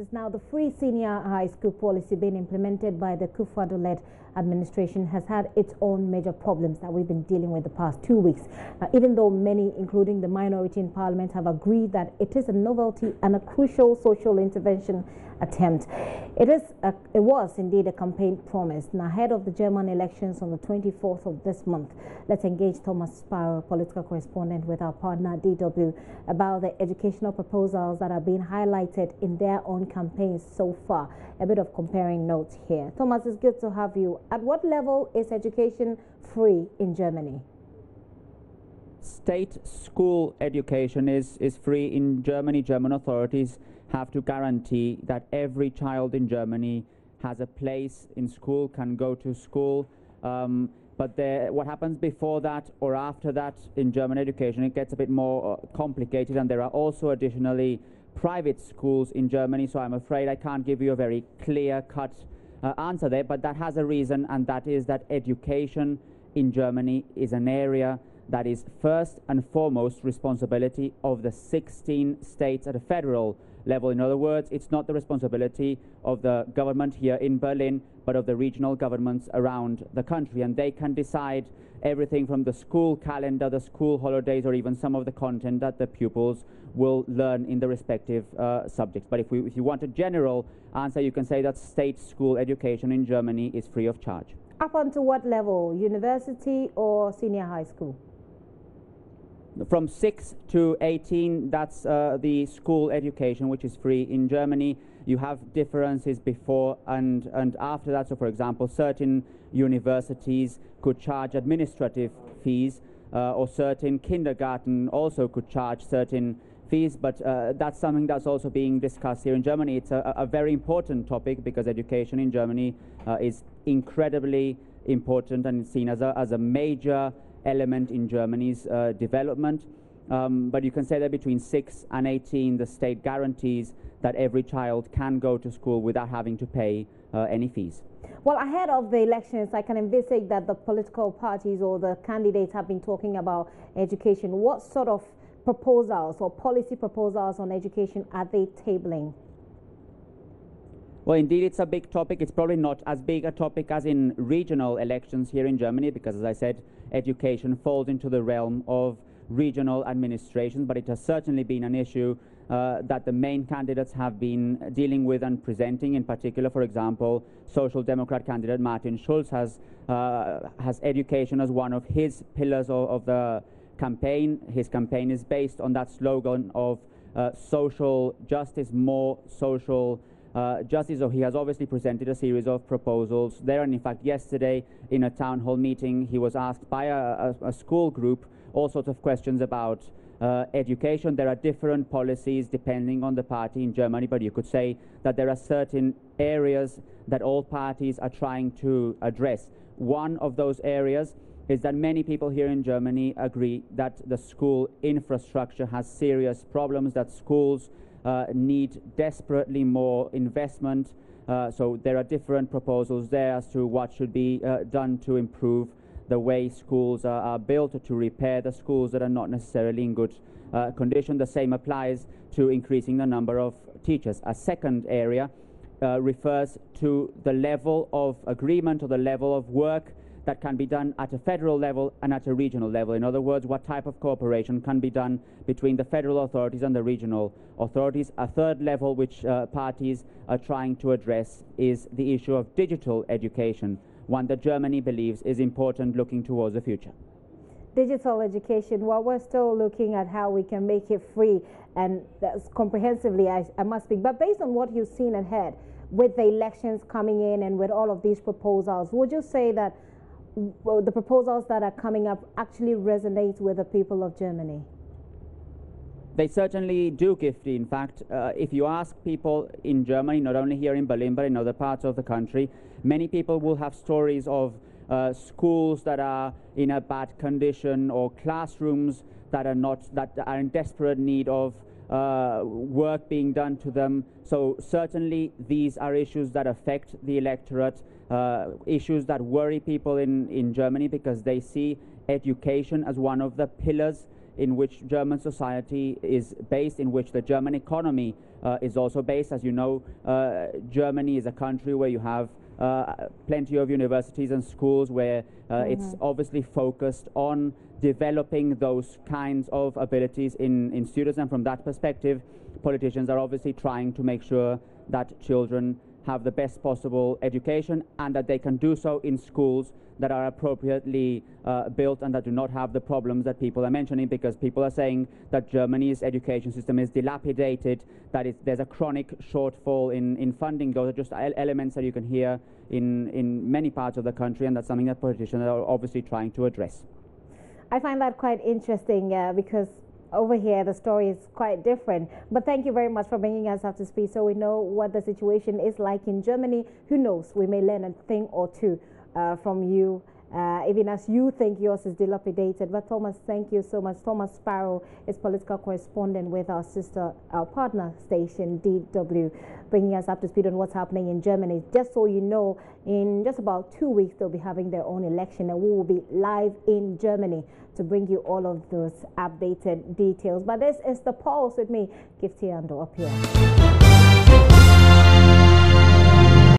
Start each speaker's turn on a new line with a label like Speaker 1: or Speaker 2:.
Speaker 1: is now the free senior high school policy being implemented by the Kufuor-led administration has had its own major problems that we've been dealing with the past 2 weeks. Even though many, including the minority in parliament, have agreed that it is a novelty and a crucial social intervention attempt, it was indeed a campaign promise. Now, ahead of the German elections on the 24th of this month, let's engage Thomas Sparrow, political correspondent with our partner DW, about the educational proposals that are being highlighted in their own campaigns so far. A bit of comparing notes here. Thomas, it's good to have you. At what level is education free in Germany?
Speaker 2: State school education is free in Germany. German authorities have to guarantee that every child in Germany has a place in school, can go to school. But what happens before that or after that in German education, it gets a bit more complicated, and there are also additionally private schools in Germany, so I'm afraid I can't give you a very clear-cut answer there, but that has a reason, and that is that education in Germany is an area that is first and foremost responsibility of the 16 states at a federal level. In other words, it's not the responsibility of the government here in Berlin, but of the regional governments around the country, and they can decide everything from the school calendar, the school holidays, or even some of the content that the pupils will learn in the respective subjects. But if you want a general answer, you can say that state school education in Germany is free of charge.
Speaker 1: Up until what level? University or senior high school?
Speaker 2: From 6 to 18, that's the school education, which is free in Germany. You have differences before and after that. So, for example, certain universities could charge administrative fees, or certain kindergarten also could charge certain fees, but that's something that's also being discussed here in Germany. It's a very important topic because education in Germany is incredibly important and seen as a major element in Germany's development. But you can say that between 6 and 18, the state guarantees that every child can go to school without having to pay any fees.
Speaker 1: Well, ahead of the elections, I can envisage that the political parties or the candidates have been talking about education. What sort of proposals or policy proposals on education are they tabling?
Speaker 2: Well, indeed, it's a big topic. It's probably not as big a topic as in regional elections here in Germany because, as I said, education falls into the realm of regional administrations, but it has certainly been an issue that the main candidates have been dealing with and presenting. In particular, for example, Social Democrat candidate Martin Schulz has education as one of his pillars of the campaign. His campaign is based on that slogan of social justice, more social justice. So he has obviously presented a series of proposals there, and in fact yesterday in a town hall meeting he was asked by a school group all sorts of questions about education. There are different policies depending on the party in Germany, but you could say that there are certain areas that all parties are trying to address. One of those areas is that many people here in Germany agree that the school infrastructure has serious problems, that schools need desperately more investment. So there are different proposals there as to what should be done to improve the way schools are built, to repair the schools that are not necessarily in good condition. The same applies to increasing the number of teachers. A second area refers to the level of agreement or the level of work that can be done at a federal level and at a regional level. In other words, what type of cooperation can be done between the federal authorities and the regional authorities. A third level which parties are trying to address is the issue of digital education, one that Germany believes is important looking towards the future.
Speaker 1: Digital education, well, we're still looking at how we can make it free, and that's comprehensively, I must speak. But based on what you've seen ahead, with the elections coming in and with all of these proposals, would you say that the proposals that are coming up actually resonate with the people of Germany?
Speaker 2: They certainly do, Gifty. In fact, if you ask people in Germany, not only here in Berlin but in other parts of the country, many people will have stories of schools that are in a bad condition or classrooms that are in desperate need of work being done to them. So certainly these are issues that affect the electorate, issues that worry people in Germany because they see education as one of the pillars in which German society is based, in which the German economy is also based. As you know, Germany is a country where you have plenty of universities and schools where it's obviously focused on developing those kinds of abilities in students, and from that perspective, politicians are obviously trying to make sure that children have the best possible education and that they can do so in schools that are appropriately built and that do not have the problems that people are mentioning, because people are saying that Germany's education system is dilapidated, that there's a chronic shortfall in funding. Those are just elements that you can hear in many parts of the country, and that's something that politicians are obviously trying to address.
Speaker 1: I find that quite interesting because over here the story is quite different. But thank you very much for bringing us up to speed so we know what the situation is like in Germany. Who knows, we may learn a thing or two from you, even as you think yours is dilapidated. But Thomas, thank you so much. Thomas Sparrow is political correspondent with our partner station DW, bringing us up to speed on what's happening in Germany. Just so you know, in just about 2 weeks they'll be having their own election, and we will be live in Germany to bring you all of those updated details. But this is The Pulse with me, Gifty Ando, up here.